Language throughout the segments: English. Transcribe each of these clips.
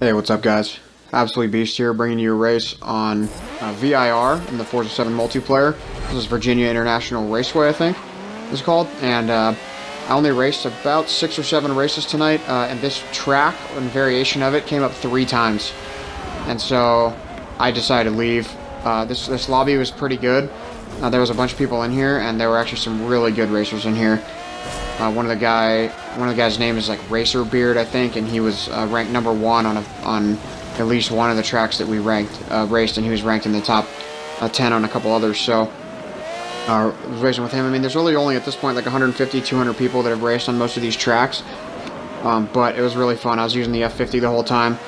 Hey, what's up, guys? Absolutely Beast here, bringing you a race on VIR in the Forza 7 multiplayer. This is Virginia International Raceway, I think it's called. And I only raced about 6 or 7 races tonight, and this track and variation of it came up 3 times. And so I decided to leave. This lobby was pretty good. There was a bunch of people in here, and there were actually some really good racers in here. One of the guys' name is like Racer Beard, I think, and he was ranked number 1 on at least one of the tracks that we raced, and he was ranked in the top 10 on a couple others. So I was racing with him. I mean, there's really only at this point like 150, 200 people that have raced on most of these tracks, but it was really fun. I was using the F50 the whole time.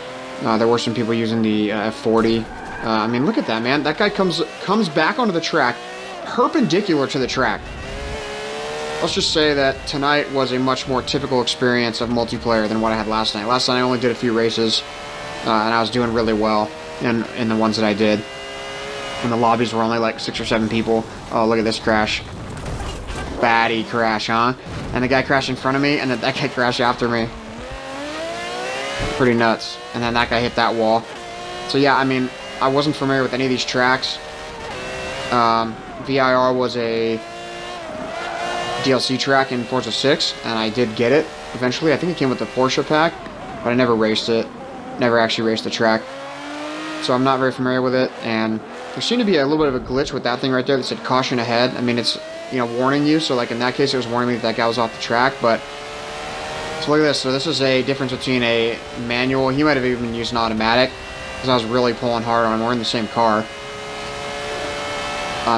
There were some people using the F40. I mean, look at that, man. That guy comes back onto the track, perpendicular to the track. Let's just say that tonight was a much more typical experience of multiplayer than what I had last night. Last night I only did a few races, and I was doing really well in the ones that I did. And the lobbies were only like 6 or 7 people. Oh, look at this crash. Baddie crash, huh? And the guy crashed in front of me, and then that guy crashed after me. Pretty nuts. And then that guy hit that wall. So yeah, I mean, I wasn't familiar with any of these tracks. VIR was a DLC track in Forza 6, and I did get it eventually. I think it came with the Porsche pack, but I never raced it. Never actually raced the track. So I'm not very familiar with it, and there seemed to be a little bit of a glitch with that thing right there that said caution ahead. I mean, it's, you know, warning you, so like in that case it was warning me that guy was off the track, but so look at this. So this is a difference between a manual. He might have even used an automatic, because I was really pulling hard on him. We're in the same car.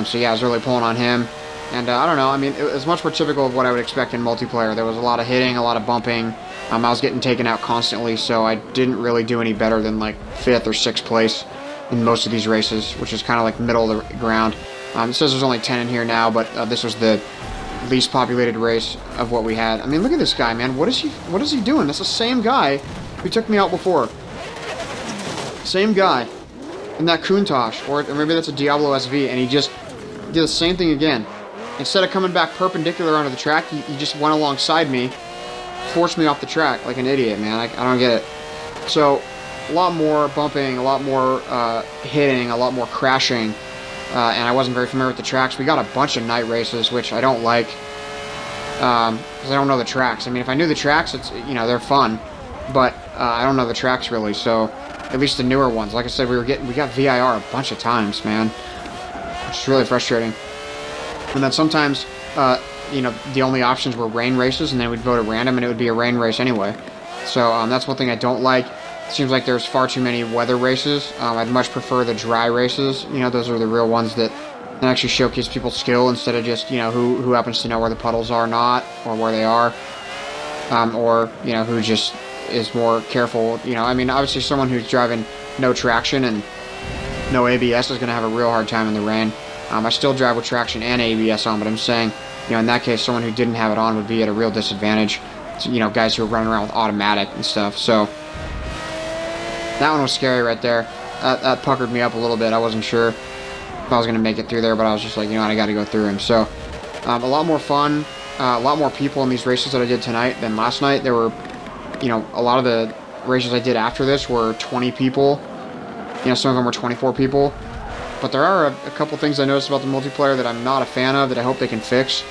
So yeah, I was really pulling on him. And I don't know, I mean, it was much more typical of what I would expect in multiplayer. There was a lot of hitting, a lot of bumping. I was getting taken out constantly, so I didn't really do any better than like 5th or 6th place in most of these races, which is kind of like middle of the ground. It says there's only 10 in here now, but this was the least populated race of what we had. I mean, look at this guy, man. What is he doing? That's the same guy who took me out before. Same guy in that Countach, or maybe that's a Diablo SV, and he just did the same thing again. Instead of coming back perpendicular onto the track, he just went alongside me, forced me off the track like an idiot, man. I don't get it. So, a lot more bumping, a lot more hitting, a lot more crashing, and I wasn't very familiar with the tracks. We got a bunch of night races, which I don't like, because I don't know the tracks. I mean, if I knew the tracks, it's, you know, they're fun, but I don't know the tracks really, so at least the newer ones. Like I said, we got VIR a bunch of times, man, which is really frustrating. And then sometimes, you know, the only options were rain races, and then we'd vote at random, and it would be a rain race anyway. So that's one thing I don't like. It seems like there's far too many weather races. I'd much prefer the dry races. You know, those are the real ones that actually showcase people's skill instead of just, you know, who happens to know where the puddles are or not, or where they are, or, you know, who just is more careful. You know, I mean, obviously someone who's driving no traction and no ABS is going to have a real hard time in the rain. I still drive with traction and ABS on, but I'm saying, you know, in that case, someone who didn't have it on would be at a real disadvantage. So, you know, guys who are running around with automatic and stuff. So that one was scary right there. That puckered me up a little bit. I wasn't sure if I was going to make it through there, but I was just like, you know what, I got to go through him. So a lot more fun, a lot more people in these races that I did tonight than last night. There were, you know, a lot of the races I did after this were 20 people. You know, some of them were 24 people. But there are a couple things I noticed about the multiplayer that I'm not a fan of that I hope they can fix.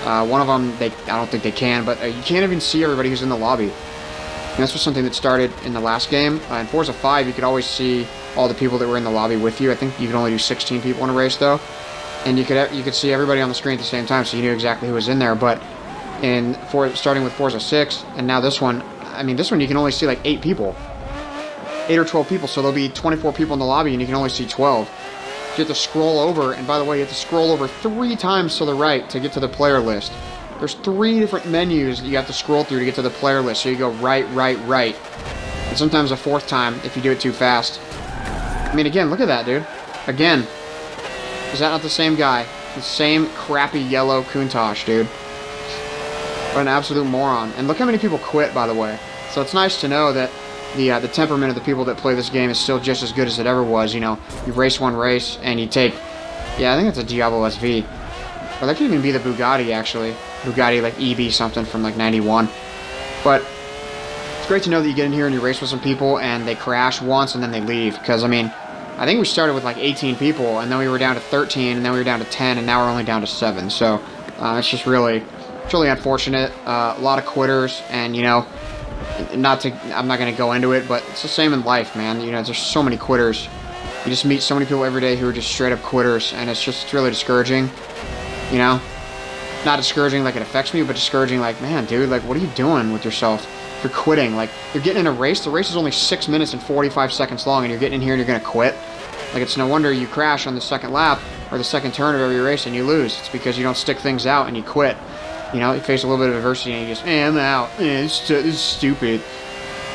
One of them, I don't think they can, but you can't even see everybody who's in the lobby. And this was something that started in the last game. In Forza 5, you could always see all the people that were in the lobby with you. I think you could only do 16 people in a race, though. And you could see everybody on the screen at the same time, so you knew exactly who was in there. But starting with Forza 6, and now this one, I mean, this one you can only see like 8 people. 8 or 12 people, so there'll be 24 people in the lobby, and you can only see 12. You have to scroll over, and by the way, you have to scroll over 3 times to the right to get to the player list. There's 3 different menus that you have to scroll through to get to the player list, so you go right, right, right. And sometimes a 4th time if you do it too fast. I mean, again, look at that, dude. Again. Is that not the same guy? The same crappy yellow Countach, dude. What an absolute moron. And look how many people quit, by the way. So it's nice to know that the temperament of the people that play this game is still just as good as it ever was. You know, you race one race and you take, yeah, I think it's a Diablo SV, or that could even be the Bugatti, actually. Bugatti like EB something from like '91. But it's great to know that you get in here and you race with some people and they crash once and then they leave. Because, I mean, I think we started with like 18 people, and then we were down to 13, and then we were down to 10, and now we're only down to 7. So it's just really, it's really unfortunate. A lot of quitters, and, you know, I'm not going to go into it, but it's the same in life, man. You know, there's so many quitters. You just meet so many people every day who are just straight up quitters, and it's really discouraging, you know? Not discouraging like it affects me, but discouraging like, man, dude, like, what are you doing with yourself? You're quitting. Like, you're getting in a race. The race is only 6 minutes and 45 seconds long, and you're getting in here and you're going to quit. Like, it's no wonder you crash on the second lap or the second turn of every race and you lose. It's because you don't stick things out and you quit. You know, you face a little bit of adversity and you just, I'm out. This is stupid.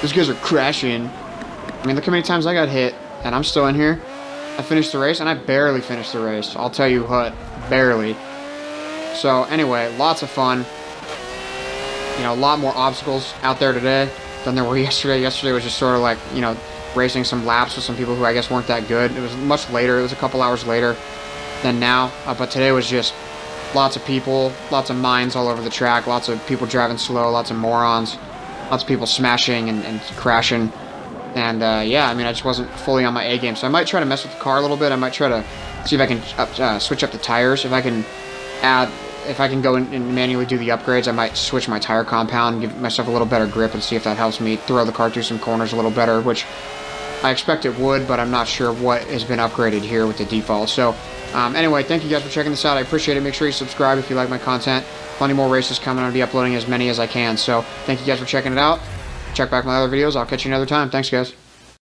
Those guys are crashing. I mean, look how many times I got hit, and I'm still in here. I finished the race, and I barely finished the race. I'll tell you what, barely. So, anyway, lots of fun. You know, a lot more obstacles out there today than there were yesterday. Yesterday was just sort of like, you know, racing some laps with some people who I guess weren't that good. It was much later. It was a couple hours later than now. But today was just lots of people, lots of minds all over the track, lots of people driving slow, lots of morons, lots of people smashing and crashing. And, yeah, I mean, I just wasn't fully on my A game. So I might try to mess with the car a little bit. I might try to see if I can switch up the tires. If I can go in and manually do the upgrades, I might switch my tire compound and give myself a little better grip and see if that helps me throw the car through some corners a little better, which I expect it would, but I'm not sure what has been upgraded here with the default. So, anyway, thank you guys for checking this out. I appreciate it. Make sure you subscribe if you like my content. Plenty more races coming. I'll be uploading as many as I can. So, thank you guys for checking it out. Check back my other videos. I'll catch you another time. Thanks, guys.